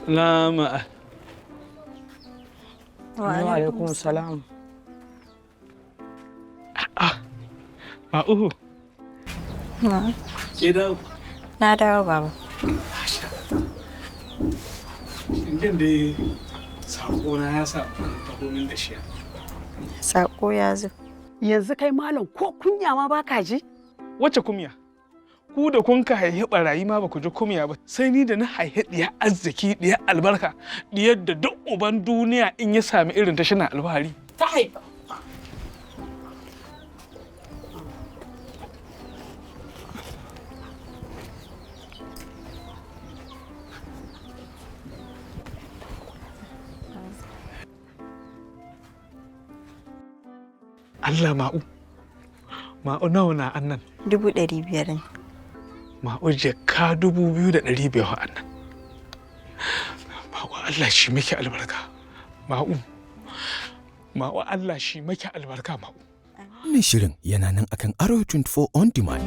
Lama. Wa alaikum salam. Ma'u. Na. Ke dawo. Na dawo baba. Shin dai sako na ya sa taho min da shi. Sako ya zo. Yanzu kai malam ko kunya ma baka ji? Wace kumya? Ku da kun ka haihi barayi ma ba ku ji kumya ba, sai ni da na haihi ɗiya arziki, ɗiya albarka, ɗiyar da duk uban duniya in ya sami irin ta shina alfahari. Ta haifa. Allah ma'u. Ma'u nawa na annan? 500 ne. Ma'u jaka 2,500 annan. Ma'u Allah shi maki albarka. Ma'u. Ma'u Allah shi maki albarka ma'u. Wannan shirin yana nan akan Arrow 24 on demand.